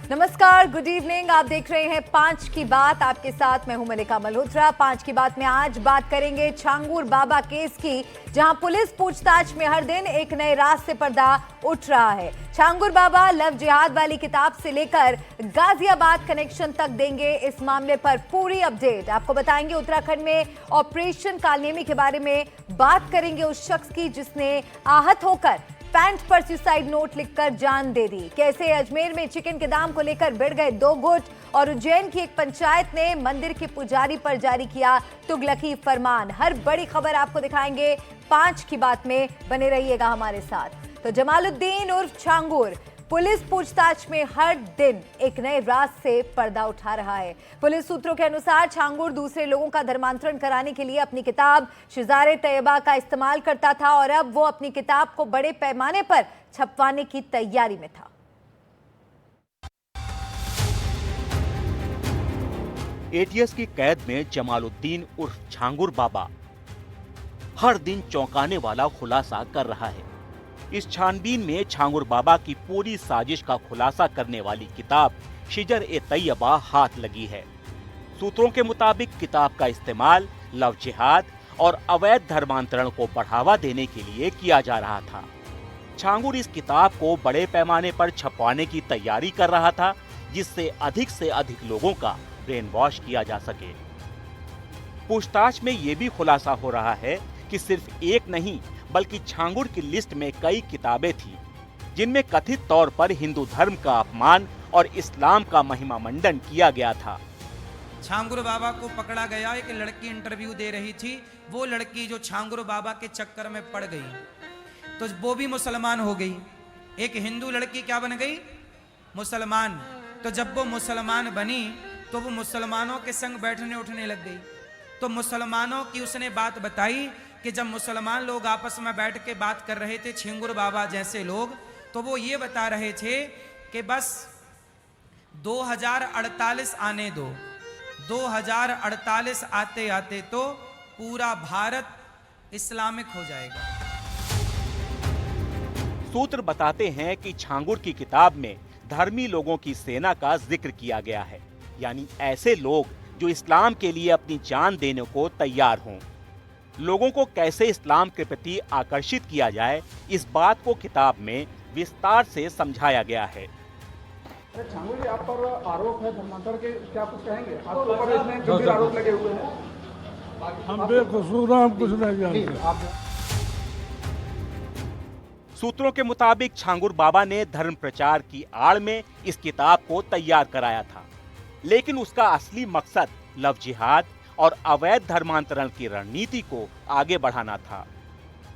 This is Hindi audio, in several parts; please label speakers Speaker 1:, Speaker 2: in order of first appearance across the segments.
Speaker 1: नमस्कार, गुड इवनिंग। आप देख रहे हैं 5 की बात। आपके साथ मैं हूं मलिका मल्होत्रा। 5 की बात में आज बात करेंगे छांगुर बाबा केस की, जहां पुलिस पूछताछ में हर दिन एक नए राज से पर्दा उठ रहा है। छांगुर बाबा लव जिहाद वाली किताब से लेकर गाजियाबाद कनेक्शन तक देंगे इस मामले पर पूरी अपडेट। आपको बताएंगे उत्तराखंड में ऑपरेशन कालनेमी के बारे में बात करेंगे उस शख्स की जिसने आहत होकर पैंट पर सुसाइड नोट लिखकर जान दे दी। कैसे अजमेर में चिकन के दाम को लेकर बढ़ गए 2 गुट और उज्जैन की एक पंचायत ने मंदिर के पुजारी पर जारी किया तुगलकी फरमान। हर बड़ी खबर आपको दिखाएंगे 5 की बात में, बने रहिएगा हमारे साथ। तो जमालुद्दीन उर्फ छांगुर पुलिस पूछताछ में हर दिन एक नए राज से पर्दा उठा रहा है। पुलिस सूत्रों के अनुसार छांगुर दूसरे लोगों का धर्मांतरण कराने के लिए अपनी किताब शिजारे तैयबा का इस्तेमाल करता था और अब वो अपनी किताब को बड़े पैमाने पर छपवाने की तैयारी में था।
Speaker 2: एटीएस की कैद में जमालुद्दीन उर्फ छांगुर बाबा हर दिन चौंकाने वाला खुलासा कर रहा है। इस छानबीन में छांगुर बाबा की पूरी साजिश का खुलासा करने वाली किताब शिजर ए तैयबा हाथ लगी है। सूत्रों के मुताबिक किताब का इस्तेमाल लव जिहाद और अवैध धर्मांतरण को बढ़ावा देने के लिए किया जा रहा था। छांगुर इस किताब को बड़े पैमाने पर छपवाने की तैयारी कर रहा था, जिससे अधिक लोगों का ब्रेन वॉश किया जा सके। पूछताछ में ये भी खुलासा हो रहा है कि सिर्फ एक नहीं बल्कि छांगुर की लिस्ट में कई किताबें थी, जिनमें कथित तौर पर हिंदू धर्म का अपमान और इस्लाम का महिमा मंडन किया गया था।
Speaker 3: छांगुर बाबा को पकड़ा गया। एक लड़की इंटरव्यू दे रही थी, वो लड़की जो छांगुर बाबा के चक्कर में पड़ गई तो वो भी मुसलमान हो गई। एक हिंदू लड़की क्या बन गई? मुसलमान। तो जब वो मुसलमान बनी तो वो मुसलमानों के संग बैठने उठने लग गई। तो मुसलमानों की उसने बात बताई कि जब मुसलमान लोग आपस में बैठ के बात कर रहे थे, छांगुर बाबा जैसे लोग, तो वो ये बता रहे थे कि बस 2048 आने दो। 2048 आते आते तो पूरा भारत इस्लामिक हो जाएगा।
Speaker 2: सूत्र बताते हैं कि छांगुर की किताब में धर्मी लोगों की सेना का जिक्र किया गया है, यानी ऐसे लोग जो इस्लाम के लिए अपनी जान देने को तैयार हों। लोगों को कैसे इस्लाम के प्रति आकर्षित किया जाए, इस बात को किताब में विस्तार से समझाया गया है।
Speaker 4: छांगुर जी, आप पर आरोप है धर्मांतर के, क्या कुछ कहेंगे? आपके ऊपर इसमें गंभीर आरोप लगे हुए हैं।
Speaker 5: हम बेकसूर हैं, हम कुछ नहीं जानते।
Speaker 2: सूत्रों के मुताबिक छांगुर बाबा ने धर्म प्रचार की आड़ में इस किताब को तैयार कराया था, लेकिन उसका असली मकसद लव जिहाद और अवैध धर्मांतरण की रणनीति को आगे बढ़ाना था।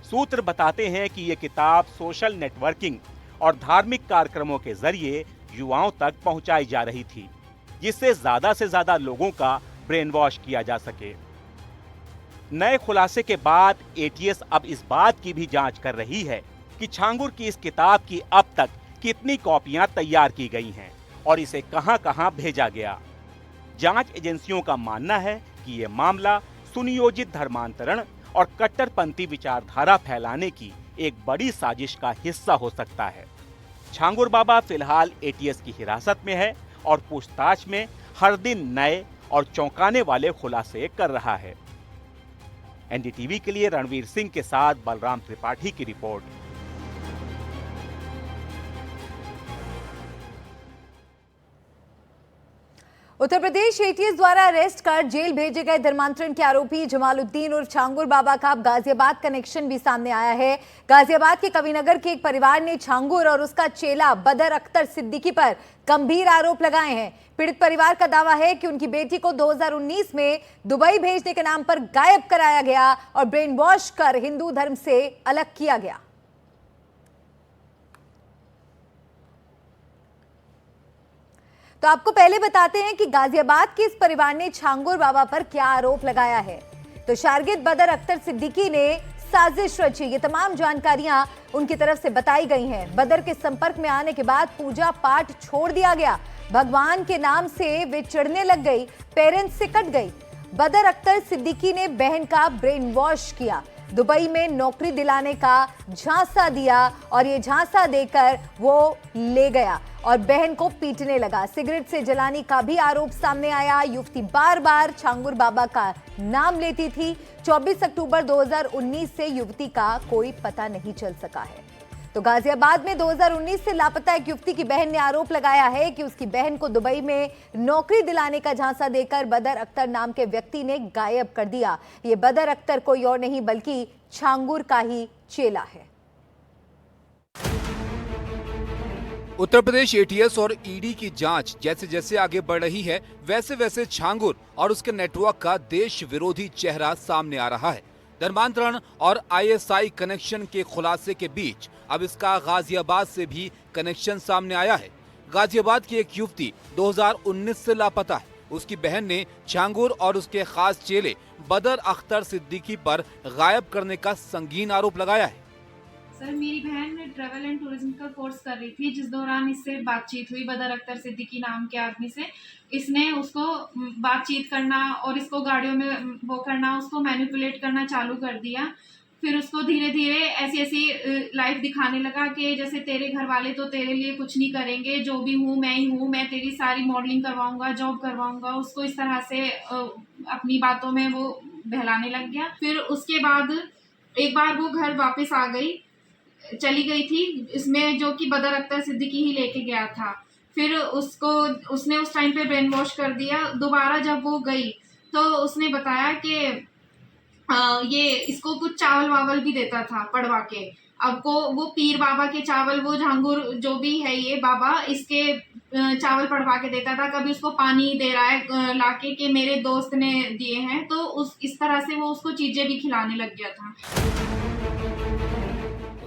Speaker 2: सूत्र बताते हैं कि ये किताब सोशल नेटवर्किंग और धार्मिक कार्यक्रमों के जरिए युवाओं तक पहुंचाई जा रही थी, जिससे से ज्यादा लोगों का ब्रेन वॉश किया जा सके। नए खुलासे के बाद एटीएस अब इस बात की भी जांच कर रही है कि छांगुर की इस किताब की अब तक कितनी कॉपियां तैयार की गई हैं और इसे कहां-कहां भेजा गया। जांच एजेंसियों का मानना है कि ये मामला सुनियोजित धर्मांतरण और कट्टरपंथी विचारधारा फैलाने की एक बड़ी साजिश का हिस्सा हो सकता है। छांगुर बाबा फिलहाल एटीएस की हिरासत में है और पूछताछ में हर दिन नए और चौंकाने वाले खुलासे कर रहा है। एनडीटीवी के लिए रणवीर सिंह के साथ बलराम त्रिपाठी की रिपोर्ट।
Speaker 1: उत्तर प्रदेश एटीएस द्वारा अरेस्ट कर जेल भेजे गए धर्मांतरण के आरोपी जमालुद्दीन उर्फ छांगुर बाबा का अब गाजियाबाद कनेक्शन भी सामने आया है। गाजियाबाद के कविनगर के एक परिवार ने छांगुर और उसका चेला बदर अख्तर सिद्दीकी पर गंभीर आरोप लगाए हैं। पीड़ित परिवार का दावा है कि उनकी बेटी को 2019 में दुबई भेजने के नाम पर गायब कराया गया और ब्रेन वॉश कर हिंदू धर्म से अलग किया गया। तो आपको पहले बताते हैं कि गाजियाबाद के इस परिवार ने छांगुर बाबा पर क्या आरोप लगाया है। तो शागिर्द बदर अख्तर सिद्दीकी ने साजिश रची, ये तमाम जानकारियां उनकी तरफ से बताई गई हैं। बदर के संपर्क में आने के बाद पूजा पाठ छोड़ दिया गया, भगवान के नाम से वे चिढ़ने लग गई, पेरेंट्स से कट गई। बदर अख्तर सिद्दीकी ने बहन का ब्रेन वॉश किया। दुबई में नौकरी दिलाने का झांसा दिया और ये झांसा देकर वो ले गया और बहन को पीटने लगा। सिगरेट से जलाने का भी आरोप सामने आया। युवती बार बार छांगुर बाबा का नाम लेती थी। 24 अक्टूबर 2019 से युवती का कोई पता नहीं चल सका है। तो गाजियाबाद में 2019 से लापता एक युवती की बहन ने आरोप लगाया है कि उसकी बहन को दुबई में नौकरी दिलाने का झांसा देकर बदर अख्तर नाम के व्यक्ति ने गायब कर दिया। ये बदर अख्तर कोई और नहीं बल्कि छांगुर का ही चेला है।
Speaker 6: उत्तर प्रदेश एटीएस और ईडी की जांच जैसे जैसे आगे बढ़ रही है, वैसे वैसे छांगुर और उसके नेटवर्क का देश विरोधी चेहरा सामने आ रहा है। धर्मांतरण और आईएसआई कनेक्शन के खुलासे के बीच अब इसका गाजियाबाद से भी कनेक्शन सामने आया है। गाजियाबाद की एक युवती 2019 से लापता है। उसकी बहन ने छांगुर और उसके खास चेले बदर अख्तर सिद्दीकी पर गायब करने का संगीन आरोप लगाया है।
Speaker 7: सर, मेरी बहन ट्रैवल एंड टूरिज्म का कोर्स कर रही थी, जिस दौरान इससे बातचीत हुई बदर अख्तर सिद्दीकी नाम के आदमी से। इसने उसको बातचीत करना और इसको गाड़ियों में वो करना, उसको मैनिपुलेट करना चालू कर दिया। फिर उसको धीरे धीरे ऐसी लाइफ दिखाने लगा कि जैसे तेरे घर वाले तो तेरे लिए कुछ नहीं करेंगे, जो भी हूँ मैं ही हूँ, मैं तेरी सारी मॉडलिंग करवाऊंगा, जॉब करवाऊंगा। उसको इस तरह से अपनी बातों में वो बहलाने लग गया। फिर उसके बाद एक बार वो घर वापस आ गई, चली गई थी, इसमें जो कि बदर अख्तर सिद्दीकी ही लेके गया था। फिर उसने उस टाइम पे ब्रेन वॉश कर दिया। दोबारा जब वो गई तो उसने बताया कि ये इसको कुछ चावल वावल भी देता था पड़वा के। अब को वो पीर बाबा के चावल, वो झांगुर जो भी है ये बाबा, इसके चावल पड़वा के देता था। कभी उसको पानी दे रहा है लाके कि मेरे दोस्त ने दिए हैं, तो इस तरह से वो उसको चीजें भी खिलाने लग गया था।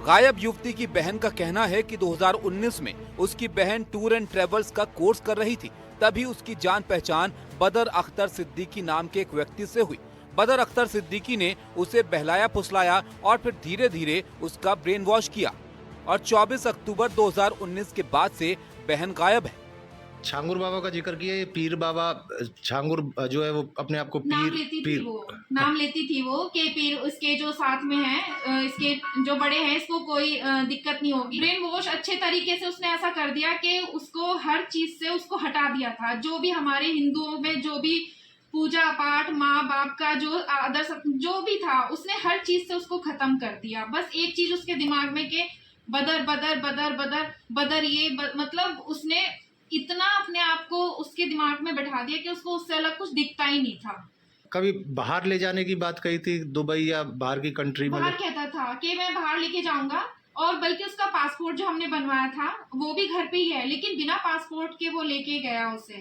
Speaker 6: गायब युवती की बहन का कहना है कि 2019 में उसकी बहन टूर एंड ट्रेवल्स का कोर्स कर रही थी। तभी उसकी जान पहचान बदर अख्तर सिद्दीकी नाम के एक व्यक्ति से हुई। बदर अख्तर सिद्दीकी ने उसे बहलाया फुसलाया और फिर धीरे धीरे उसका ब्रेन वॉश किया और 24 अक्टूबर 2019 के बाद से बहन गायब है।
Speaker 8: छांगुर बाबा का जिक्र किया, ये पीर बाबा छांगुर जो है वो अपने आप को
Speaker 7: नाम लेती थी वो कि पीर उसके जो साथ में है, इसके जो बड़े हैं, इसको कोई दिक्कत नहीं होगी। ब्रेन वॉश अच्छे तरीके से उसने ऐसा कर दिया कि उसको हर चीज से उसको हटा दिया था। जो भी हमारे हिंदुओं में जो भी पूजा पाठ, माँ बाप का जो आदर जो भी था, उसने हर चीज से उसको खत्म कर दिया। बस एक चीज उसके दिमाग में कि बदर बदर बदर बदर बदर, मतलब उसने इतना अपने आप को उसके दिमाग में बैठा दिया कि उसको उससे अलग कुछ दिखता ही नहीं था।
Speaker 8: कभी बाहर ले जाने की बात कही थी, दुबई या बाहर की कंट्री में?
Speaker 7: बाहर कहता था कि मैं बाहर लेके जाऊंगा, और बल्कि उसका पासपोर्ट जो हमने बनवाया था वो भी घर पे ही है, लेकिन बिना पासपोर्ट के वो लेके गया उसे।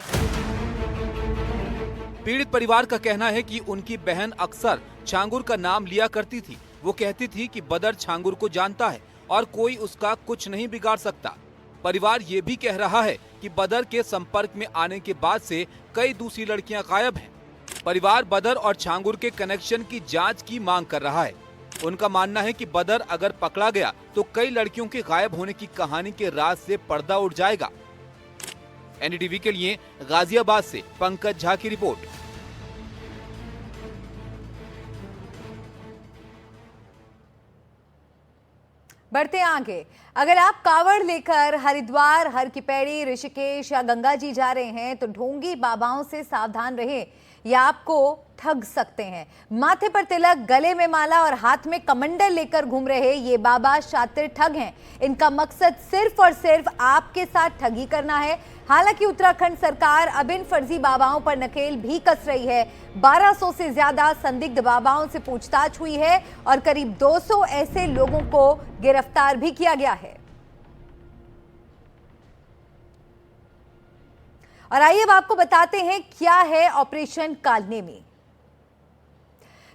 Speaker 6: पीड़ित परिवार का कहना है कि उनकी बहन अक्सर छांगुर का नाम लिया करती थी। वो कहती थी कि बदर छांगुर को जानता है और कोई उसका कुछ नहीं बिगाड़ सकता। परिवार ये भी कह रहा है कि बदर के संपर्क में आने के बाद से कई दूसरी लड़कियां गायब हैं। परिवार बदर और छांगुर के कनेक्शन की जांच की मांग कर रहा है। उनका मानना है कि बदर अगर पकड़ा गया तो कई लड़कियों के गायब होने की कहानी के राज से पर्दा उठ जाएगा। एनडीटीवी के लिए गाजियाबाद से पंकज झा की रिपोर्ट।
Speaker 1: बढ़ते आगे, अगर आप कावड़ लेकर हरिद्वार, हर की पैड़ी, ऋषिकेश या गंगा जी जा रहे हैं तो ढोंगी बाबाओं से सावधान रहें, ये आपको ठग सकते हैं। माथे पर तिलक, गले में माला और हाथ में कमंडल लेकर घूम रहे ये बाबा शातिर ठग हैं। इनका मकसद सिर्फ और सिर्फ आपके साथ ठगी करना है। हालांकि उत्तराखंड सरकार अब इन फर्जी बाबाओं पर नकेल भी कस रही है। 1200 से ज्यादा संदिग्ध बाबाओं से पूछताछ हुई है और करीब 200 ऐसे लोगों को गिरफ्तार भी किया गया है। और आइए अब आपको बताते हैं क्या है ऑपरेशन कालनेमी।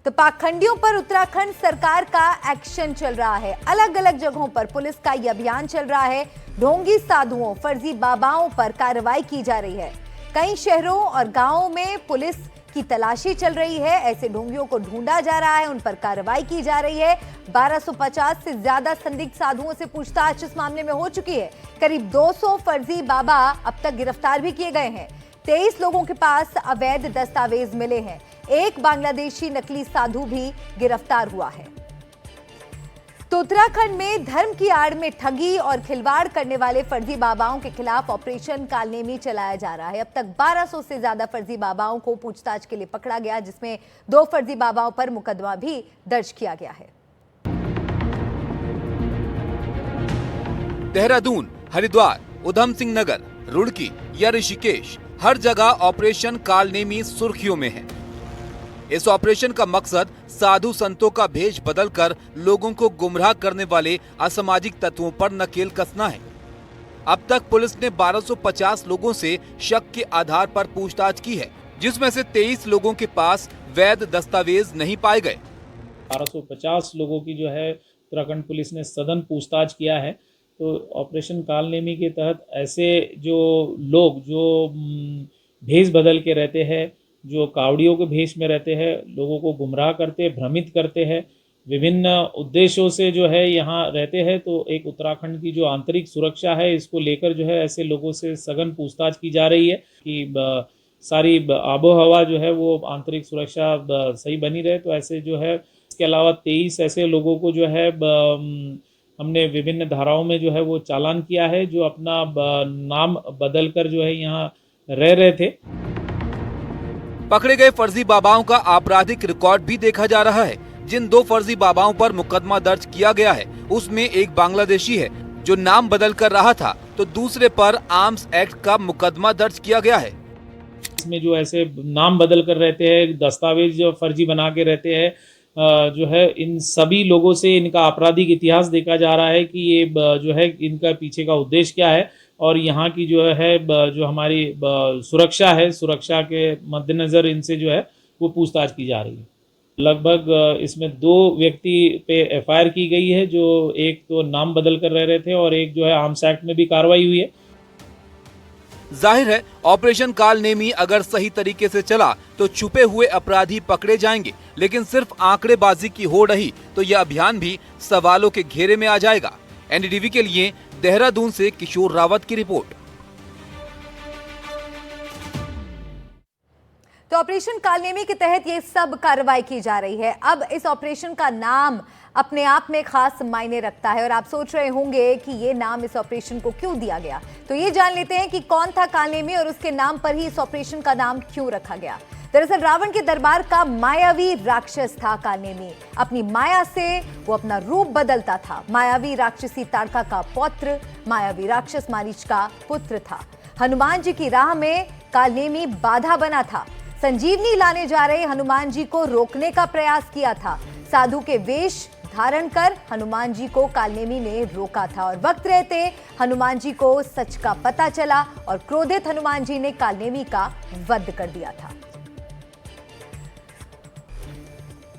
Speaker 1: तो पाखंडियों पर उत्तराखंड सरकार का एक्शन चल रहा है। अलग अलग जगहों पर पुलिस का यह अभियान चल रहा है। ढोंगी साधुओं, फर्जी बाबाओं पर कार्रवाई की जा रही है। कई शहरों और गांवों में पुलिस की तलाशी चल रही है। ऐसे ढोंगियों को ढूंढा जा रहा है, उन पर कार्रवाई की जा रही है। 1250 से ज्यादा संदिग्ध साधुओं से पूछताछ इस मामले में हो चुकी है। करीब 200 फर्जी बाबा अब तक गिरफ्तार भी किए गए हैं। 23 लोगों के पास अवैध दस्तावेज मिले हैं। एक बांग्लादेशी नकली साधु भी गिरफ्तार हुआ है। तो उत्तराखंड में धर्म की आड़ में ठगी और खिलवाड़ करने वाले फर्जी बाबाओं के खिलाफ ऑपरेशन कालनेमी चलाया जा रहा है। अब तक 1200 से ज्यादा फर्जी बाबाओं को पूछताछ के लिए पकड़ा गया, जिसमें 2 फर्जी बाबाओं पर मुकदमा भी दर्ज किया गया है।
Speaker 6: देहरादून, हरिद्वार, उधम सिंह नगर, रुड़की या ऋषिकेश, हर जगह ऑपरेशन कालनेमी सुर्खियों में है। इस ऑपरेशन का मकसद साधु संतों का भेष बदलकर लोगों को गुमराह करने वाले असामाजिक तत्वों पर नकेल कसना है। अब तक पुलिस ने 1250 लोगों से शक के आधार पर पूछताछ की है, जिसमें से 23 लोगों के पास वैध दस्तावेज नहीं पाए गए।
Speaker 9: 1250 लोगों की जो है उत्तराखंड पुलिस ने सघन पूछताछ किया है। तो ऑपरेशन कालनेमी के तहत ऐसे जो लोग जो भेष बदल के रहते हैं, जो कावड़ियों के भेष में रहते हैं, लोगों को गुमराह करते, भ्रमित करते हैं, विभिन्न उद्देश्यों से जो है यहाँ रहते हैं, तो एक उत्तराखंड की जो आंतरिक सुरक्षा है, इसको लेकर जो है ऐसे लोगों से सघन पूछताछ की जा रही है कि सारी आबो हवा जो है वो आंतरिक सुरक्षा सही बनी रहे। तो ऐसे जो है, इसके अलावा 23 ऐसे लोगों को जो है हमने विभिन्न धाराओं में जो है वो चालान किया है, जो अपना नाम बदलकर जो है यहाँ रह रहे थे।
Speaker 6: पकड़े गए फर्जी बाबाओं का आपराधिक रिकॉर्ड भी देखा जा रहा है। जिन 2 फर्जी बाबाओं पर मुकदमा दर्ज किया गया है, उसमें एक बांग्लादेशी है जो नाम बदल कर रहा था, तो दूसरे पर आर्म्स एक्ट का मुकदमा दर्ज किया गया है।
Speaker 9: इसमें जो ऐसे नाम बदल कर रहते हैं, दस्तावेज जो फर्जी बना के रहते हैं, जो है इन सभी लोगों से इनका आपराधिक इतिहास देखा जा रहा है कि ये जो है इनका पीछे का उद्देश्य क्या है, और यहाँ की जो है जो हमारी सुरक्षा है, सुरक्षा के मद्देनजर इनसे जो है वो पूछताछ की जा रही है। लगभग इसमें 2 व्यक्ति पे एफआईआर की गई है, जो एक तो नाम बदल कर रह रहे थे और एक जो है आर्म्स एक्ट में भी कार्रवाई हुई है।
Speaker 6: जाहिर है ऑपरेशन कालनेमी अगर सही तरीके से चला तो छुपे हुए अपराधी पकड़े जाएंगे, लेकिन सिर्फ आंकड़ेबाजी की हो रही तो यह अभियान भी सवालों के घेरे में आ जाएगा। एनडीटीवी के लिए देहरादून से किशोर रावत की रिपोर्ट।
Speaker 1: तो ऑपरेशन कालनेमी के तहत ये सब कार्रवाई की जा रही है। अब इस ऑपरेशन का नाम अपने आप में खास मायने रखता है और आप सोच रहे होंगे कि ये नाम इस ऑपरेशन को क्यों दिया गया। तो ये जान लेते हैं कि कौन था कालनेमी और उसके नाम पर ही इस ऑपरेशन का नाम क्यों रखा गया। दरअसल रावण के दरबार का मायावी राक्षस था कालनेमी। अपनी माया से वो अपना रूप बदलता था। मायावी राक्षसी ताड़का का पौत्र मायावी राक्षस मारीच का पुत्र था। हनुमान जी की राह में कालनेमी बाधा बना था। संजीवनी लाने जा रहे हनुमान जी को रोकने का प्रयास किया था। साधु के वेश धारण कर हनुमान जी को कालनेमी ने रोका था और वक्त रहते हनुमान जी को सच का पता चला और क्रोधित हनुमान जी ने कालनेमी का वध कर दिया था।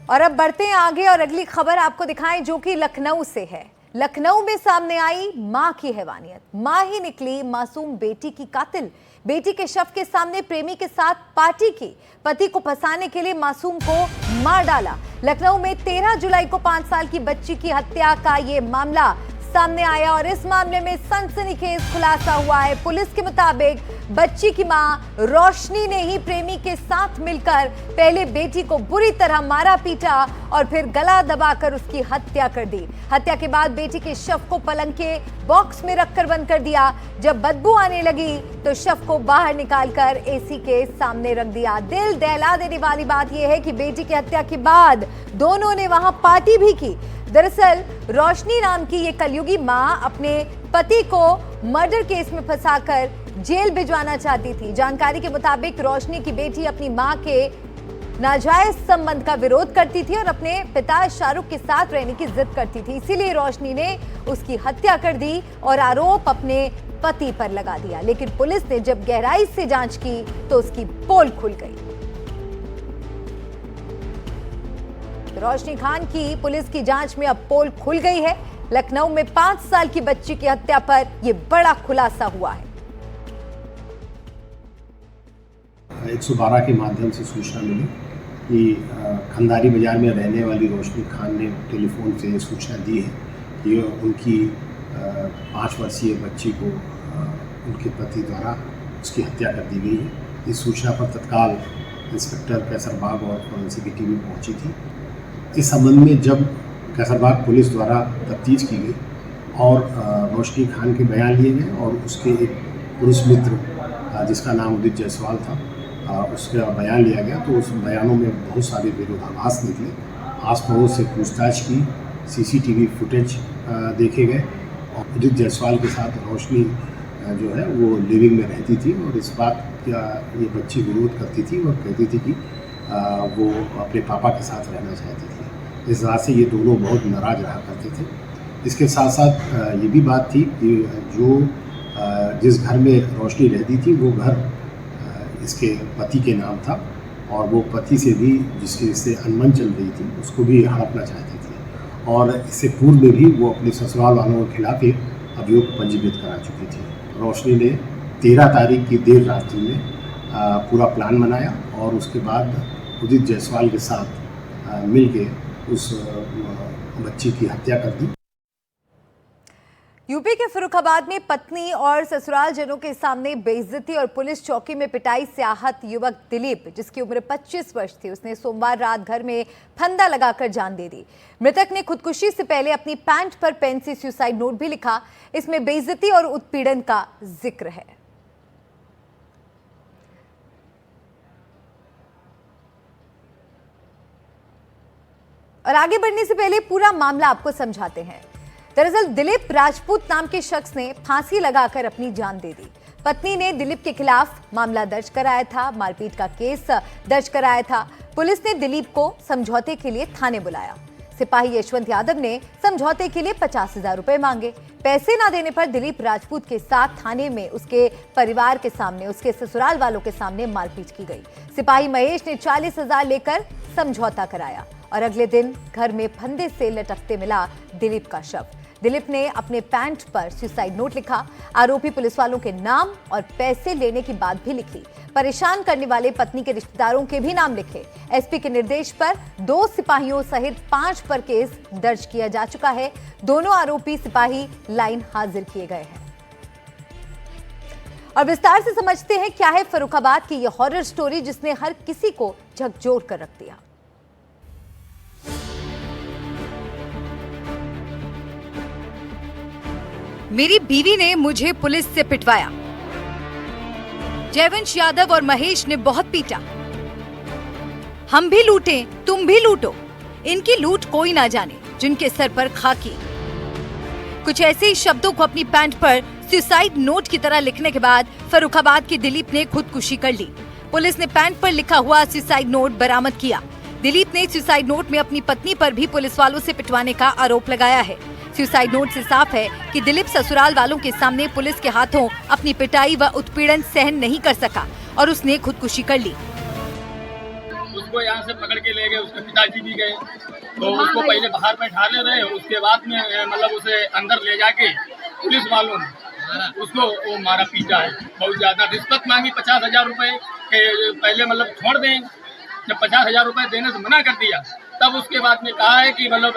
Speaker 1: और अब बढ़ते हैं आगे और अगली खबर आपको दिखाएं जो कि लखनऊ से है। लखनऊ में सामने आई मां की हैवानियत। मां ही निकली मासूम बेटी की कातिल। बेटी के शव के सामने प्रेमी के साथ पार्टी की। पति को फंसाने के लिए मासूम को मार डाला। लखनऊ में 13 जुलाई को 5 साल की बच्ची की हत्या का ये मामला सामने आया और इस मामले में सनसनीखेज खुलासा हुआ है। पुलिस के मुताबिक बच्ची की मां रोशनी ने ही प्रेमी के साथ मिलकर पहले बेटी को बुरी तरह मारा पीटा और फिर गला दबाकर उसकी हत्या कर दी। हत्या के बाद बेटी के शव को पलंग के बॉक्स में रखकर बंद कर दिया। जब बदबू आने लगी तो शव को बाहर निकालकर एसी के सामने रख दिया। दिल दहला देने वाली बात यह है कि बेटी की हत्या के बाद दोनों ने वहां पार्टी भी की। दरअसल रोशनी नाम की ये कलयुगी मां अपने पति को मर्डर केस में फंसाकर जेल भिजवाना चाहती थी। जानकारी के मुताबिक रोशनी की बेटी अपनी मां के नाजायज संबंध का विरोध करती थी और अपने पिता शाहरुख के साथ रहने की जिद करती थी। इसीलिए रोशनी ने उसकी हत्या कर दी और आरोप अपने पति पर लगा दिया। लेकिन पुलिस ने जब गहराई से जांच की तो उसकी पोल खुल गई। रोशनी खान की पुलिस की जांच में अब पोल खुल गई है। लखनऊ में 5 साल की बच्ची की हत्या पर यह बड़ा खुलासा हुआ है।
Speaker 10: 112 के माध्यम से सूचना मिली कि खंदारी बाजार में रहने वाली रोशनी खान ने टेलीफोन से सूचना दी है कि उनकी 5 वर्षीय बच्ची को उनके पति द्वारा उसकी हत्या कर दी गई है। इस सूचना पर तत्काल इंस्पेक्टर कैसरबाग और फॉरेंसिक की टीम पहुंची थी। इस संबंध में जब कैसरबाग पुलिस द्वारा तफ्तीश की गई और रोशनी खान के बयान लिए गए और उसके एक पुरुष मित्र जिसका नाम उदित जायसवाल था उसका बयान लिया गया। तो उस बयानों में बहुत सारे विरोधाभास निकले। आस पड़ोस से पूछताछ की, CCTV फुटेज देखे गए और उदित जायसवाल के साथ रोशनी जो है वो लिविंग में रहती थी और इस बात का ये बच्ची विरोध करती थी और कहती थी कि वो अपने पापा के साथ रहना चाहती थी। इस बात से ये दोनों बहुत नाराज़ रहा करते थे। इसके साथ साथ ये भी बात थी कि जो जिस घर में रोशनी रहती थी वो घर इसके पति के नाम था और वो पति से भी जिससे अनबन चल रही थी उसको भी हड़पना चाहती थी और इससे पूर्व में भी वो अपने ससुराल वालों के खिलाफ एक अभियोग पंजीकृत करा चुकी थी। रोशनी ने 13 तारीख की देर रात्रि में पूरा प्लान बनाया और उसके बाद उदित जायसवाल के साथ मिलके उस बच्ची की हत्या कर दी।
Speaker 1: यूपी के फर्रुखाबाद में पत्नी और ससुराल जनों के सामने बेइज्जती और पुलिस चौकी में पिटाई से आहत युवक दिलीप, जिसकी उम्र 25 वर्ष थी, उसने सोमवार रात घर में फंदा लगाकर जान दे दी। मृतक ने खुदकुशी से पहले अपनी पैंट पर पेन से सुसाइड नोट भी लिखा। इसमें बेइज्जती और उत्पीड़न का जिक्र है। और आगे बढ़ने से पहले पूरा मामला आपको समझाते हैं। दरअसल दिलीप राजपूत नाम के शख्स ने फांसी लगाकर अपनी जान दे दी। पत्नी ने दिलीप के खिलाफ मामला दर्ज कराया था, मारपीट का केस दर्ज कराया था। पुलिस ने दिलीप को समझौते के लिए थाने बुलाया। सिपाही यशवंत यादव ने समझौते के लिए 50,000 रुपए मांगे। पैसे ना देने पर दिलीप राजपूत के साथ थाने में उसके परिवार के सामने, उसके ससुराल वालों के सामने मारपीट की गई। सिपाही महेश ने 40,000 लेकर समझौता कराया और अगले दिन घर में फंदे से लटकते मिला दिलीप का शव। दिलीप ने अपने पैंट पर सुसाइड नोट लिखा। आरोपी पुलिस वालों के नाम और पैसे लेने की बात भी लिखी। परेशान करने वाले पत्नी के रिश्तेदारों के भी नाम लिखे। एसपी के निर्देश पर 2 सिपाहियों सहित 5 पर केस दर्ज किया जा चुका है। दोनों आरोपी सिपाही लाइन हाजिर किए गए हैं। और विस्तार से समझते हैं क्या है फर्रुखाबाद की यह हॉरर स्टोरी जिसने हर किसी को झकझोर कर रख दिया। मेरी बीवी ने मुझे पुलिस से पिटवाया। जयवंश यादव और महेश ने बहुत पीटा। हम भी लूटे, तुम भी लूटो। इनकी लूट कोई ना जाने, जिनके सर पर खाकी। कुछ ऐसे ही शब्दों को अपनी पैंट पर सुसाइड नोट की तरह लिखने के बाद फर्रुखाबाद के दिलीप ने खुदकुशी कर ली। पुलिस ने पैंट पर लिखा हुआ सुसाइड नोट बरामद किया। दिलीप ने सुसाइड नोट में अपनी पत्नी पर भी पुलिस वालों से पिटवाने का आरोप लगाया है। सुसाइड नोट से साफ है कि दिलीप ससुराल वालों के सामने पुलिस के हाथों अपनी पिटाई व उत्पीड़न सहन नहीं कर सका और उसने खुदकुशी कर ली।
Speaker 11: उसको यहाँ से पकड़ के ले गए, उसके पिताजी भी गए, तो उसको पहले बाहर बैठा ले रहे, उसके बाद में मतलब उसे अंदर ले जाके पुलिस वालों ने उसको वो मारा पीटा है बहुत ज्यादा। रिश्वत मांगी 50,000 रुपए के, पहले मतलब छोड़ दें। जब 50,000 रुपए देने से मना कर दिया तब उसके बाद में कहा है कि मतलब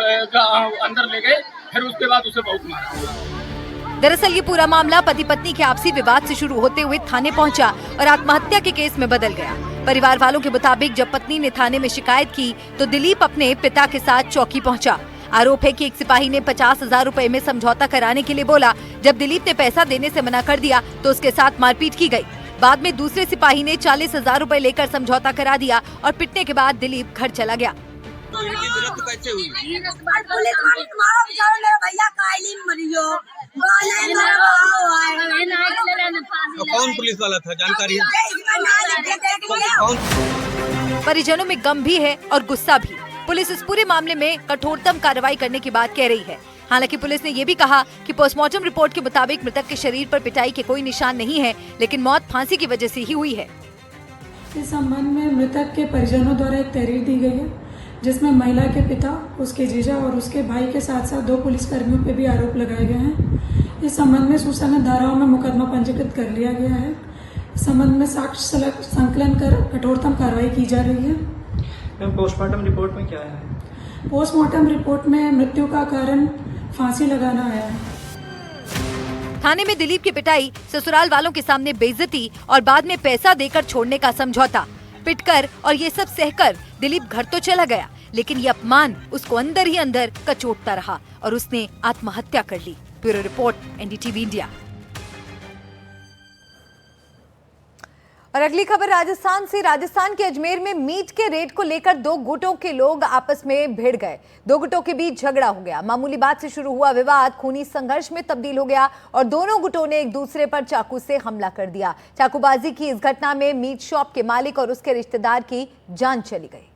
Speaker 11: अंदर ले गए, फिर उसके बाद उसे बहुत मारा।
Speaker 1: दरअसल ये पूरा मामला पति पत्नी के आपसी विवाद से शुरू होते हुए थाने पहुंचा और आत्महत्या के केस में बदल गया। परिवार वालों के मुताबिक जब पत्नी ने थाने में शिकायत की तो दिलीप अपने पिता के साथ चौकी पहुंचा। आरोप है कि एक सिपाही ने 50,000 रुपए में समझौता कराने के लिए बोला। जब दिलीप ने पैसा देने से मना कर दिया तो उसके साथ मारपीट की गई। बाद में दूसरे सिपाही ने 40,000 रुपए लेकर समझौता करा दिया और पिटने के बाद दिलीप घर चला गया।
Speaker 11: कौन पुलिस वाला था, जानकारी है?
Speaker 1: परिजनों में गम भी है और गुस्सा भी। पुलिस इस पूरे मामले में कठोरतम कार्रवाई करने की बात कह रही है। हालांकि पुलिस ने ये भी कहा कि पोस्टमार्टम रिपोर्ट के मुताबिक मृतक के शरीर पर पिटाई के कोई निशान नहीं है, लेकिन मौत फांसी की वजह से ही हुई है।
Speaker 12: इस संबंध में मृतक के परिजनों द्वारा एक तहरीर दी गई है जिसमें महिला के पिता, उसके जीजा और उसके भाई के साथ साथ 2 पुलिसकर्मियों पर भी आरोप लगाए गए हैं। इस संबंध में सुसंगत धाराओं में मुकदमा पंजीकृत कर लिया गया है। इस संबंध में साक्ष्य संकलन कर कठोरतम कार्रवाई की जा रही है।
Speaker 13: पोस्टमार्टम रिपोर्ट में क्या है?
Speaker 12: पोस्टमार्टम रिपोर्ट में मृत्यु का कारण फांसी लगाना आया है।
Speaker 1: थाने में दिलीप की पिटाई, ससुराल वालों के सामने बेइज्जती और बाद में पैसा देकर छोड़ने का समझौता। पिटकर और ये सब सहकर दिलीप घर तो चला गया, लेकिन ये अपमान उसको अंदर ही अंदर कचोटता रहा और उसने आत्महत्या कर ली। Bureau report, NDTV India. और अगली खबर राजस्थान से। राजस्थान के अजमेर में मीट के रेट को लेकर दो गुटों के लोग आपस में भिड़ गए। दो गुटों के बीच झगड़ा हो गया। मामूली बात से शुरू हुआ विवाद खूनी संघर्ष में तब्दील हो गया और दोनों गुटों ने एक दूसरे पर चाकू से हमला कर दिया। चाकूबाजी की इस घटना में मीट शॉप के मालिक और उसके रिश्तेदार की जान चली गई।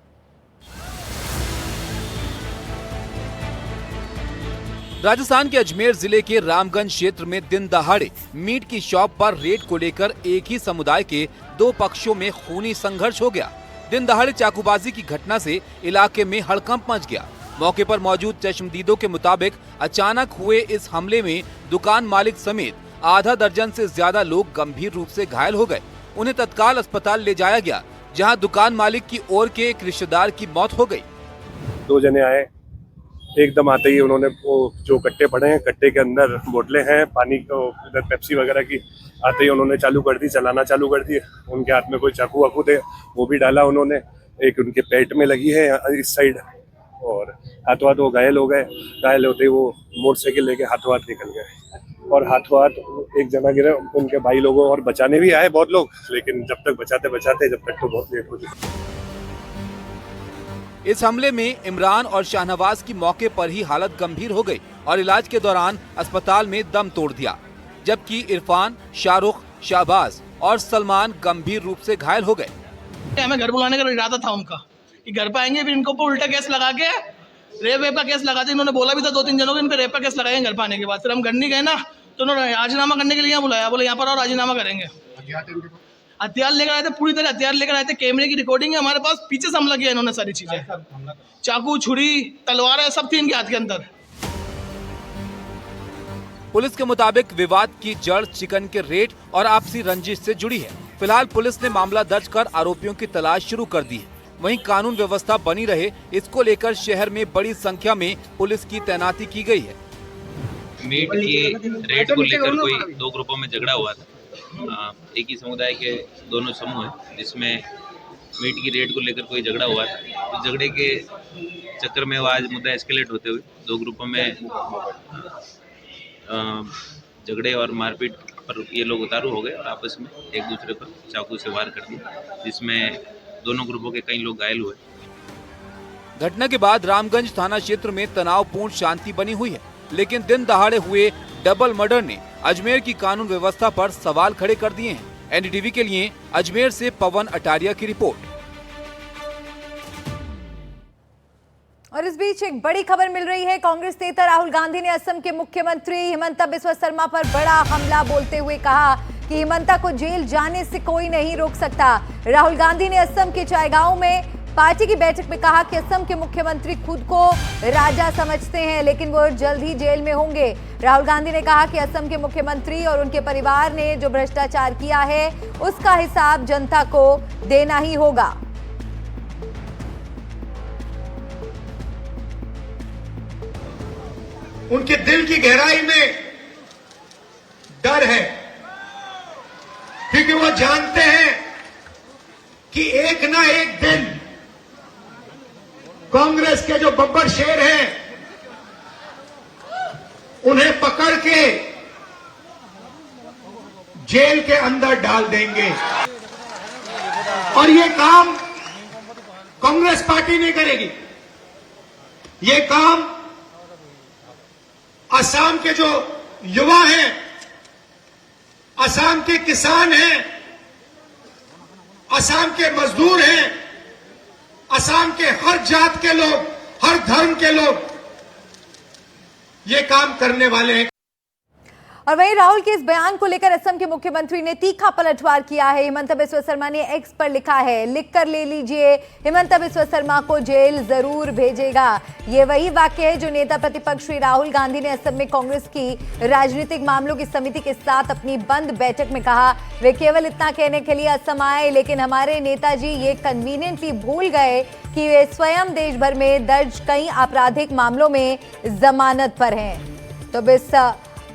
Speaker 6: राजस्थान के अजमेर जिले के रामगंज क्षेत्र में दिन दहाड़े मीट की शॉप पर रेड को लेकर एक ही समुदाय के दो पक्षों में खूनी संघर्ष हो गया। दिन दहाड़े चाकूबाजी की घटना से इलाके में हड़कंप मच गया। मौके पर मौजूद चश्मदीदों के मुताबिक अचानक हुए इस हमले में दुकान मालिक समेत आधा दर्जन से ज्यादा लोग गंभीर रूप से घायल हो गए। उन्हें तत्काल अस्पताल ले जाया गया, जहाँ दुकान मालिक की ओर के एक रिश्तेदार की मौत हो गई।
Speaker 14: दो जने आए, एकदम आते ही उन्होंने वो जो कट्टे पड़े हैं, कट्टे के अंदर बोतलें हैं पानी को, इधर पेप्सी वगैरह की, आते ही उन्होंने चालू कर दी, चलाना चालू कर दी। उनके हाथ में कोई चाकू वाकू थे, वो भी डाला उन्होंने। एक उनके पेट में लगी है इस साइड, और हाथों हाथ वो घायल हो गए। घायल होते ही वो मोटरसाइकिल लेके हाथों हाथ निकल गए और हाथों हाथ एक जना गिरे। उनके भाई लोगों और बचाने भी आए बहुत लोग, लेकिन जब तक बचाते बचाते जब तक तो बहुत लेट हो चुका।
Speaker 6: इस हमले में इमरान और शाहनवाज की मौके पर ही हालत गंभीर हो गई और इलाज के दौरान अस्पताल में दम तोड़ दिया, जबकि इरफान, शाहरुख, शाहबाज और सलमान गंभीर रूप से घायल हो गए।
Speaker 15: हमें घर बुलाने का इरादा था उनका कि घर पे आएंगे, फिर इनको ऊपर उल्टा केस लगा के रेप का केस लगाते। इन्होंने बोला भी था 2-3 जनों को इन पे रेप का केस लगाएंगे घर पे आने के बाद। फिर हम घर नहीं गए ना, तो उन्होंने राजीनामा करने के लिए यहाँ बुलाया। बोले यहाँ पर और राजीनामा करेंगे। हथियार लेकर आए थे, पूरी तरह हथियार लेकर आए थे। कैमरे की रिकॉर्डिंग है हमारे पास, पीछे से हमला किया इन्होंने। सारी चीजें, चाकू, छुरी, तलवार है, सब थी इनके हाथ के अंदर।
Speaker 6: पुलिस के मुताबिक विवाद की जड़ चिकन के रेट और आपसी रंजिश से जुड़ी है। फिलहाल पुलिस ने मामला दर्ज कर आरोपियों की तलाश शुरू कर दी है। वहीं कानून व्यवस्था बनी रहे, इसको लेकर शहर में बड़ी संख्या में पुलिस की तैनाती की गई है।
Speaker 16: मीट के रेट को लेकर कोई दो ग्रुपों में झगड़ा हुआ था। एक ही समुदाय के दोनों समूह हैं, जिसमें मीट की रेट को लेकर कोई झगड़ा हुआ था। तो झगड़े के चक्कर में वो आज मुद्दा एस्केलेट होते हुए दो ग्रुपों में झगड़े और मारपीट पर ये लोग उतारू हो गए और आपस में एक दूसरे पर चाकू से वार कर दिया, जिसमें दोनों ग्रुपों के कई लोग घायल हुए।
Speaker 6: घटना के बाद रामगंज थाना क्षेत्र में तनावपूर्ण शांति बनी हुई है, लेकिन दिन दहाड़े हुए डबल मर्डर ने अजमेर की कानून व्यवस्था पर सवाल खड़े कर दिए हैं। एनडीटीवी के लिए अजमेर से पवन अटारिया की रिपोर्ट।
Speaker 1: और इस बीच एक बड़ी खबर मिल रही है। कांग्रेस नेता राहुल गांधी ने असम के मुख्यमंत्री हिमंता बिस्वा शर्मा पर बड़ा हमला बोलते हुए कहा कि हिमंता को जेल जाने से कोई नहीं रोक सकता। राहुल गांधी ने असम के चायगांव में पार्टी की बैठक में कहा कि असम के मुख्यमंत्री खुद को राजा समझते हैं, लेकिन वो जल्द ही जेल में होंगे। राहुल गांधी ने कहा कि असम के मुख्यमंत्री और उनके परिवार ने जो भ्रष्टाचार किया है, उसका हिसाब जनता को देना ही होगा।
Speaker 17: उनके दिल की गहराई में डर है, क्योंकि वो जानते हैं कि एक ना एक दिन कांग्रेस के जो बब्बर शेर हैं, उन्हें पकड़ के जेल के अंदर डाल देंगे। और ये काम कांग्रेस पार्टी नहीं करेगी। ये काम असम के जो युवा हैं, असम के किसान हैं, असम के मजदूर हैं, असम के हर जात के लोग, हर धर्म के लोग ये काम करने वाले हैं।
Speaker 1: और वहीं राहुल के इस बयान को लेकर असम के मुख्यमंत्री ने तीखा पलटवार किया है। हिमंता बिस्वा शर्मा ने एक्स पर लिखा है, लिखकर ले लीजिए, हिमंता बिस्वा शर्मा को जेल जरूर भेजेगा। ये वही वाक्य है जो नेता प्रतिपक्ष श्री राहुल गांधी ने असम में कांग्रेस की राजनीतिक मामलों की समिति के साथ अपनी बंद बैठक में कहा। वे केवल इतना कहने के लिए असम आए, लेकिन हमारे नेताजी ये कन्वीनियंटली भूल गए कि वे स्वयं देश भर में दर्ज कई आपराधिक मामलों में जमानत पर हैं। तो इस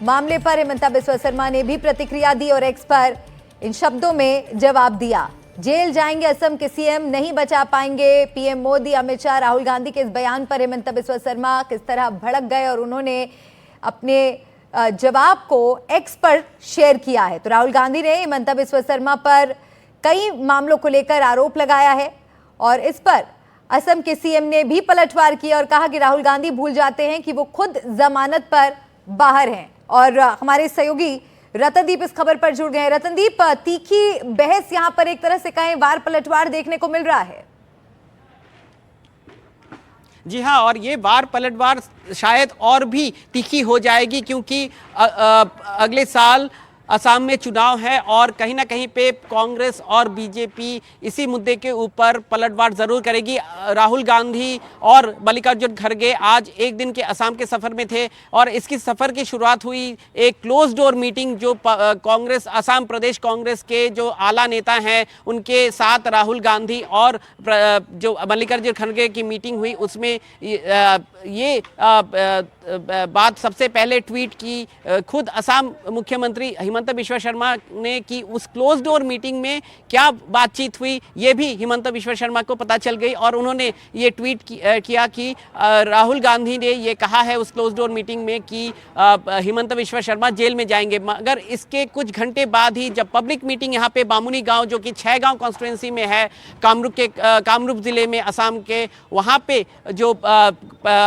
Speaker 1: मामले पर हिमंता बिस्वा शर्मा ने भी प्रतिक्रिया दी और एक्स पर इन शब्दों में जवाब दिया। जेल जाएंगे असम के सीएम, नहीं बचा पाएंगे पीएम मोदी। अमित शाह राहुल गांधी के इस बयान पर हेमंत बिस्वा शर्मा किस तरह भड़क गए और उन्होंने अपने जवाब को एक्स पर शेयर किया है। तो राहुल गांधी ने हेमंत बिस्वा शर्मा पर कई मामलों को लेकर आरोप लगाया है और इस पर असम के सीएम ने भी पलटवार किया और कहा कि राहुल गांधी भूल जाते हैं कि वो खुद जमानत पर बाहर हैं। और हमारे सहयोगी रतनदीप इस खबर पर जुड़ गए हैं। रतनदीप, तीखी बहस यहां पर एक तरह से कहें वार पलटवार देखने को मिल रहा है।
Speaker 18: जी हाँ, और ये वार पलटवार शायद और भी तीखी हो जाएगी क्योंकि अगले साल असम में चुनाव है और कहीं ना कहीं पे कांग्रेस और बीजेपी इसी मुद्दे के ऊपर पलटवार जरूर करेगी। राहुल गांधी और मल्लिकार्जुन खड़गे आज एक दिन के असम के सफर में थे और इसकी सफर की शुरुआत हुई एक क्लोज डोर मीटिंग जो कांग्रेस असम प्रदेश कांग्रेस के जो आला नेता हैं उनके साथ राहुल गांधी और जो मल्लिकार्जुन खड़गे की मीटिंग हुई। उसमें ये बात सबसे पहले ट्वीट की खुद असम मुख्यमंत्री हिमंत बिस्वा शर्मा ने कि उस क्लोज डोर मीटिंग में क्या बातचीत हुई ये भी हिमंत बिस्वा शर्मा को पता चल गई और उन्होंने ये ट्वीट किया कि राहुल गांधी ने ये कहा है उस क्लोज डोर मीटिंग में कि हिमंत बिस्वा शर्मा जेल में जाएंगे। मगर इसके कुछ घंटे बाद ही जब पब्लिक मीटिंग यहाँ पे बामुनी गांव जो कि 6 गांव कॉन्स्टिट्यूंसी में है कामरूप जिले में असम के, वहाँ पे जो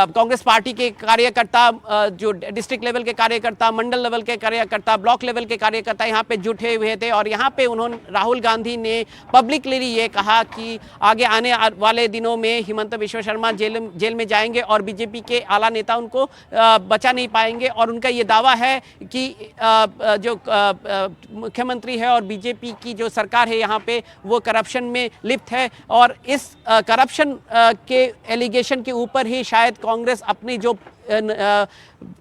Speaker 18: कांग्रेस पार्टी के कार्यकर्ता, जो डिस्ट्रिक्ट लेवल के कार्यकर्ता, मंडल लेवल के कार्यकर्ता, ब्लॉक लेवल के कार्यकर्ता यहाँ पे जुटे हुए थे और यहाँ पे उन्होंने राहुल गांधी ने पब्लिकली ये कहा कि आगे आने वाले दिनों में हिमंत बिस्वा शर्मा जेल में जाएंगे और बीजेपी के आला नेता उनको बचा नहीं पाएंगे। और उनका ये दावा है कि जो मुख्यमंत्री है और बीजेपी की जो सरकार है यहाँ पे वो करप्शन में लिप्त है और इस करप्शन के एलिगेशन के ऊपर ही शायद कांग्रेस अपनी जो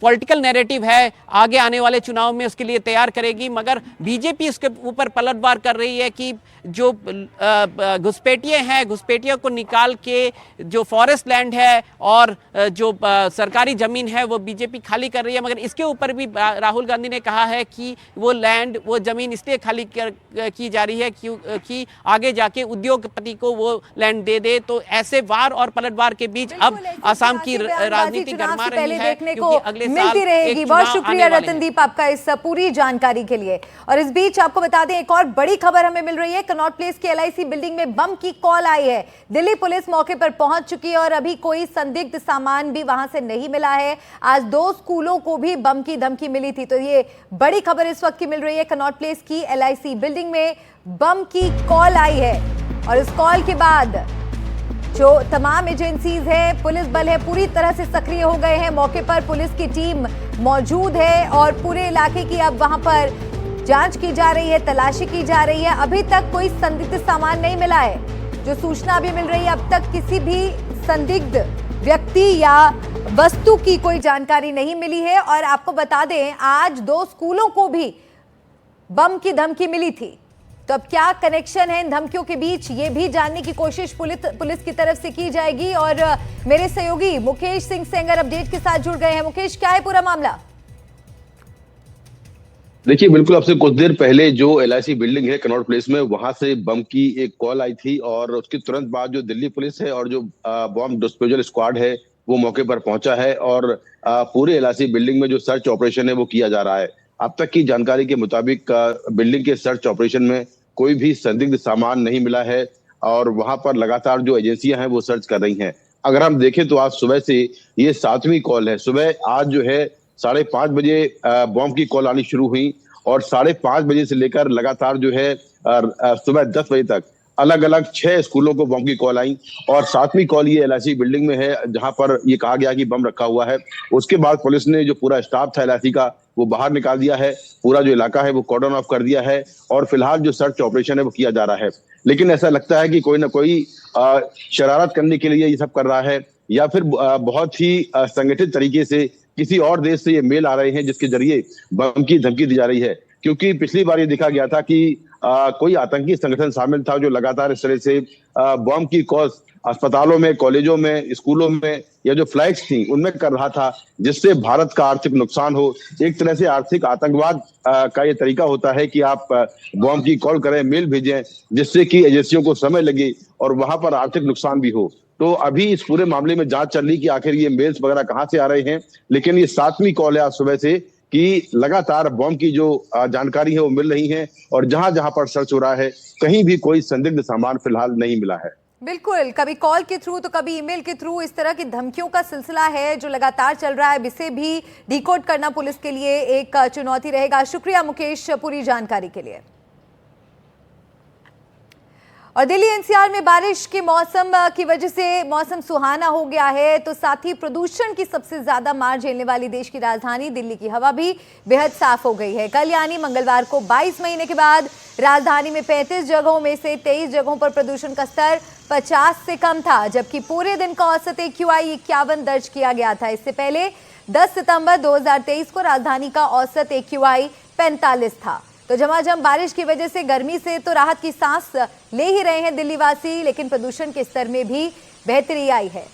Speaker 18: पॉलिटिकल नैरेटिव है आगे आने वाले चुनाव में उसके लिए तैयार करेगी। मगर बीजेपी इसके ऊपर पलटवार कर रही है कि जो घुसपैठिए हैं, घुसपैठियों को निकाल के जो फॉरेस्ट लैंड है और जो सरकारी ज़मीन है वो बीजेपी खाली कर रही है। मगर इसके ऊपर भी राहुल गांधी ने कहा है कि वो लैंड, वो ज़मीन इसलिए खाली की जा रही है क्योंकि आगे जाके उद्योगपति को वो लैंड दे दे। तो ऐसे वार और पलटवार के बीच अब असम की राजनीति गरमा रही है
Speaker 1: देखने को मिलती रहेगी। बहुत शुक्रिया रतनदीप आपका इस पूरी जानकारी के लिए। और इस बीच आपको बता दें एक और बड़ी खबर हमें मिल रही है। कनॉट प्लेस की LIC बिल्डिंग में बम की कॉल आई है। दिल्ली पुलिस मौके पर पहुंच चुकी है और अभी कोई संदिग्ध सामान भी वहां से नहीं मिला है। आज 2 स्कूलों को भी बम की धमकी मिली थी। तो ये बड़ी खबर इस वक्त की मिल रही है। कनॉट प्लेस की LIC बिल्डिंग में बम की कॉल आई है और इस कॉल के बाद जो तमाम एजेंसीज है, पुलिस बल है, पूरी तरह से सक्रिय हो गए हैं। मौके पर पुलिस की टीम मौजूद है और पूरे इलाके की अब वहां पर जांच की जा रही है, तलाशी की जा रही है। अभी तक कोई संदिग्ध सामान नहीं मिला है। जो सूचना अभी मिल रही है, अब तक किसी भी संदिग्ध व्यक्ति या वस्तु की कोई जानकारी नहीं मिली है। और आपको बता दें आज 2 स्कूलों को भी बम की धमकी मिली थी। तो अब क्या कनेक्शन है इन धमकियों के बीच, ये भी जानने की कोशिश पुलिस की तरफ से की जाएगी। और मेरे सहयोगी मुकेश सिंह सेंगर अपडेट के साथ जुड़ गए हैं। मुकेश, क्या है पूरा मामला?
Speaker 19: देखिए, बिल्कुल आपसे कुछ देर पहले जो LIC बिल्डिंग है कनॉट प्लेस में, वहां से बम की एक कॉल आई थी और उसके तुरंत बाद जो दिल्ली पुलिस है और जो बॉम्ब डिस्पोजल स्क्वाड है वो मौके पर पहुंचा है और पूरे LIC बिल्डिंग में जो सर्च ऑपरेशन है वो किया जा रहा है। अब तक की जानकारी के मुताबिक बिल्डिंग के सर्च ऑपरेशन में कोई भी संदिग्ध सामान नहीं मिला है और वहां पर लगातार जो एजेंसियां हैं वो सर्च कर रही हैं। अगर हम देखें तो आज सुबह से ये 7वीं कॉल है। सुबह आज जो है 5:30 बजे बॉम्ब की कॉल आनी शुरू हुई और 5:30 बजे से लेकर लगातार जो है सुबह 10 बजे तक अलग अलग 6 स्कूलों को बम की कॉल आई और 7वीं कॉल ये LIC बिल्डिंग में है जहां पर ये कहा गया कि बम रखा हुआ है। उसके बाद पुलिस ने जो पूरा स्टाफ था LIC का वो बाहर निकाल दिया है, पूरा जो इलाका है वो कॉर्डन ऑफ कर दिया है और फिलहाल जो सर्च ऑपरेशन है वो किया जा रहा है। लेकिन ऐसा लगता है कि कोई ना कोई शरारत करने के लिए ये सब कर रहा है या फिर बहुत ही संगठित तरीके से किसी और देश से ये मेल आ रहे हैं जिसके जरिए बम की धमकी दी जा रही है। क्योंकि पिछली बार ये देखा गया था कि कोई आतंकी संगठन शामिल था जो लगातार इस तरह से बॉम्ब की कॉज अस्पतालों में, कॉलेजों में, स्कूलों में या जो फ्लाइट्स थी उनमें कर रहा था, जिससे भारत का आर्थिक नुकसान हो। एक तरह से आर्थिक आतंकवाद का ये तरीका होता है कि आप बॉम्ब की कॉल करें, मेल भेजें, जिससे कि एजेंसियों को समय लगे और वहां पर आर्थिक नुकसान भी हो। तो अभी इस पूरे मामले में जांच चल रही कि आखिर ये मेल्स वगैरह कहां से आ रहे हैं, लेकिन ये 7वीं कॉल है आज सुबह से कि लगातार बॉम्ब की जो जानकारी है वो मिल रही है और जहां जहां पर सर्च हो रहा है कहीं भी कोई संदिग्ध सामान फिलहाल नहीं मिला है।
Speaker 1: बिल्कुल, कभी कॉल के थ्रू तो कभी ईमेल के थ्रू इस तरह की धमकियों का सिलसिला है जो लगातार चल रहा है। इसे भी डिकोड करना पुलिस के लिए एक चुनौती रहेगा। शुक्रिया मुकेश पूरी जानकारी के लिए। और दिल्ली एनसीआर में बारिश के मौसम की वजह से मौसम सुहाना हो गया है, तो साथ ही प्रदूषण की सबसे ज्यादा मार झेलने वाली देश की राजधानी दिल्ली की हवा भी बेहद साफ हो गई है। कल यानी मंगलवार को 22 महीने के बाद राजधानी में 35 जगहों में से 23 जगहों पर प्रदूषण का स्तर 50 से कम था, जबकि पूरे दिन का औसत AQI 51 दर्ज किया गया था। इससे पहले 10 सितंबर 2023 को राजधानी का औसत AQI 45 था। तो झमाझम बारिश की वजह से गर्मी से तो राहत की सांस ले ही रहे हैं दिल्ली वासी, लेकिन प्रदूषण के स्तर में भी बेहतरी आई है।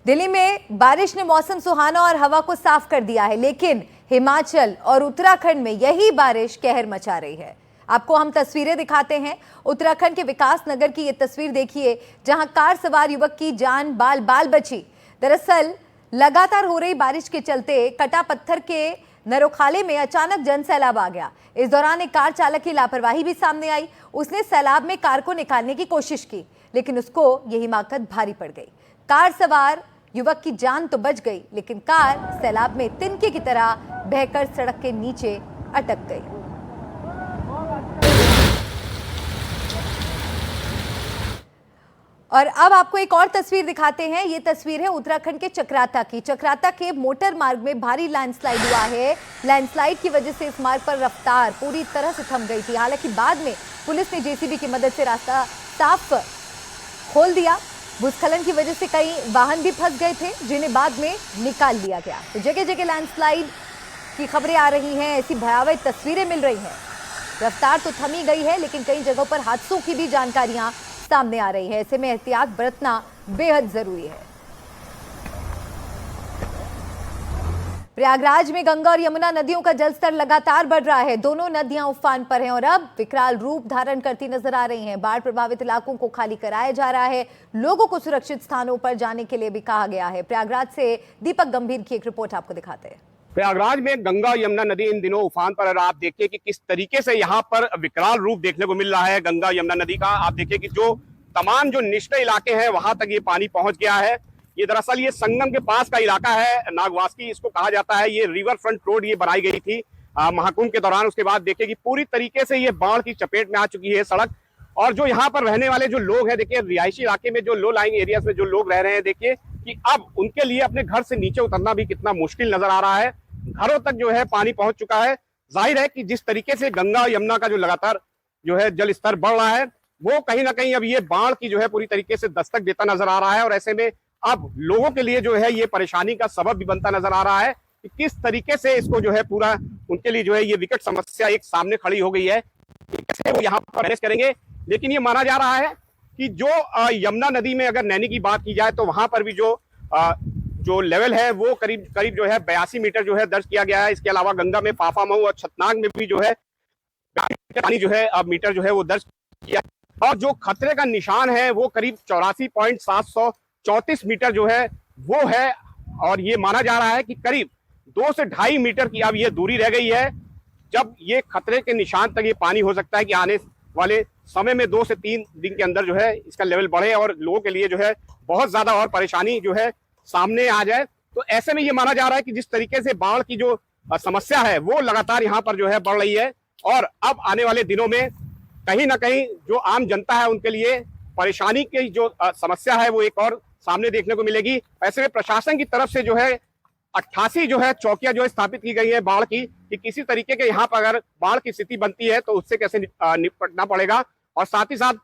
Speaker 1: दिल्ली में बारिश ने मौसम सुहाना और हवा को साफ कर दिया है, लेकिन हिमाचल और उत्तराखंड में यही बारिश कहर मचा रही है। आपको हम तस्वीरें दिखाते हैं। उत्तराखंड के विकास नगर की ये तस्वीर देखिए, जहां कार सवार युवक की जान बाल बाल बची। दरअसल लगातार हो रही बारिश के चलते कटा पत्थर के नरोखाले में अचानक जन सैलाब आ गया। इस दौरान एक कार चालक की लापरवाही भी सामने आई। उसने सैलाब में कार को निकालने की कोशिश की, लेकिन उसको यह हिमाकत भारी पड़ गई। कार सवार युवक की जान तो बच गई, लेकिन कार सैलाब में तिनके की तरह बहकर सड़क के नीचे अटक गई। और अब आपको एक और तस्वीर दिखाते हैं। ये तस्वीर है उत्तराखंड के चक्राता की। चक्राता के मोटर मार्ग में भारी लैंडस्लाइड हुआ है। लैंडस्लाइड की वजह से इस मार्ग पर रफ्तार पूरी तरह से थम गई थी। हालांकि बाद में पुलिस ने जेसीबी की मदद से रास्ता साफ खोल दिया। भूस्खलन की वजह से कई वाहन भी फंस गए थे, जिन्हें बाद में निकाल लिया गया। तो जगह जगह लैंडस्लाइड की खबरें आ रही हैं, ऐसी भयावह तस्वीरें मिल रही हैं। रफ्तार तो थमी गई है, लेकिन कई जगहों पर हादसों की भी जानकारियां सामने आ रही है। ऐसे में एहतियात बरतना बेहद जरूरी है। प्रयागराज में गंगा और यमुना नदियों का जलस्तर लगातार बढ़ रहा है। दोनों नदियां उफान पर हैं और अब विकराल रूप धारण करती नजर आ रही हैं। बाढ़ प्रभावित इलाकों को खाली कराया जा रहा है। लोगों को सुरक्षित स्थानों पर जाने के लिए भी कहा गया है। प्रयागराज से दीपक गंभीर की एक रिपोर्ट आपको दिखाते हैं।
Speaker 20: प्रयागराज में गंगा यमुना नदी इन दिनों उफान पर है। आप देखिए कि किस तरीके से यहाँ पर विकराल रूप देखने को मिल रहा है गंगा यमुना नदी का। आप देखिए कि जो तमाम जो निचले इलाके हैं वहां तक ये पानी पहुंच गया है। ये दरअसल ये संगम के पास का इलाका है, नागवासकी इसको कहा जाता है। ये रिवर फ्रंट रोड ये बनाई गई थी महाकुंभ के दौरान। उसके बाद देखिए कि पूरी तरीके से ये बाढ़ की चपेट में आ चुकी है सड़क। और जो यहाँ पर रहने वाले जो लोग हैं, देखिए रिहायशी इलाके में जो लो लाइंग एरियाज में जो लोग रह रहे हैं, देखिए कि अब उनके लिए अपने घर से नीचे उतरना भी कितना मुश्किल नजर आ रहा है। घरों तक जो है पानी पहुंच चुका है। जाहिर है कि जिस तरीके से गंगा और यमुना का जो लगातार जो है जल स्तर बढ़ रहा है, वो कहीं ना कहीं अब ये बाढ़ की जो है पूरी तरीके से दस्तक देता नजर आ रहा है। और ऐसे में अब लोगों के लिए जो है ये परेशानी का सबब भी बनता नजर आ रहा है कि किस तरीके से इसको जो है पूरा उनके लिए जो है ये विकट समस्या एक सामने खड़ी हो गई है कि कैसे वो यहाँ पर मैनेज करेंगे। लेकिन ये माना जा रहा है कि जो यमुना नदी में अगर नैनी की बात की जाए तो वहां पर भी जो लेवल है वो करीब जो है 82 मीटर जो है दर्ज किया गया है। इसके अलावा गंगा में पाफामऊ और छतनाग में भी जो है पानी जो है अब मीटर जो है वो दर्ज किया। और जो खतरे का निशान है वो करीब 84.734 मीटर जो है वो है। और ये माना जा रहा है कि करीब 2 से 2.5 मीटर की अब ये दूरी रह गई है जब ये खतरे के निशान तक ये पानी हो सकता है कि आने वाले समय में 2 से 3 दिन के अंदर जो है इसका लेवल बढ़े और लोगों के लिए जो है बहुत ज्यादा और परेशानी जो है सामने आ जाए। तो ऐसे में ये माना जा रहा है कि जिस तरीके से बाढ़ की जो समस्या है वो लगातार यहाँ पर जो है बढ़ रही है और अब आने वाले दिनों में कहीं ना कहीं जो आम जनता है उनके लिए परेशानी की जो समस्या है वो एक और सामने देखने को मिलेगी। ऐसे में प्रशासन की तरफ से जो है 88 जो है चौकियां जो है स्थापित की गई है बाढ़ की, कि किसी तरीके के यहाँ पर अगर बाढ़ की स्थिति बनती है तो उससे कैसे निपटना पड़ेगा। और साथ ही साथ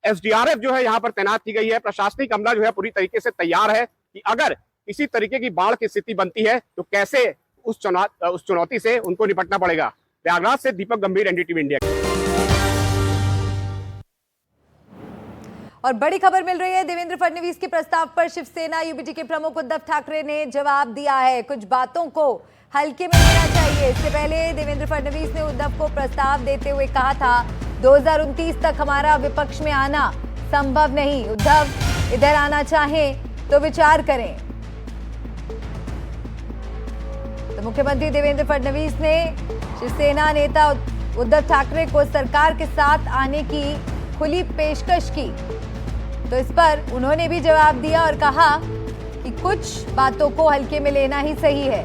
Speaker 20: SDRF जो है यहाँ पर तैनात की गई है। प्रशासनिक अमला जो है पूरी तरीके से तैयार है कि अगर किसी तरीके की बाढ़ की स्थिति बनती है तो कैसे उस चुनौती से उनको निपटना पड़ेगा। प्रयागराज से दीपक गंभीर, एनडीटीवी इंडिया।
Speaker 1: और बड़ी खबर मिल रही है, देवेंद्र फडणवीस के प्रस्ताव पर शिवसेना यूबीटी के प्रमुख उद्धव ठाकरे ने जवाब दिया है। कुछ बातों को हल्के में लेना चाहिए। इससे पहले देवेंद्र फडणवीस ने उद्धव को प्रस्ताव देते हुए कहा था 2029 तक हमारा विपक्ष में आना संभव नहीं। उद्धव इधर आना चाहें तो विचार करें। तो मुख्यमंत्री देवेंद्र फडणवीस ने शिवसेना नेता उद्धव ठाकरे को सरकार के साथ आने की खुली पेशकश की। तो इस पर उन्होंने भी जवाब दिया और कहा कि कुछ बातों को हल्के में लेना ही सही है।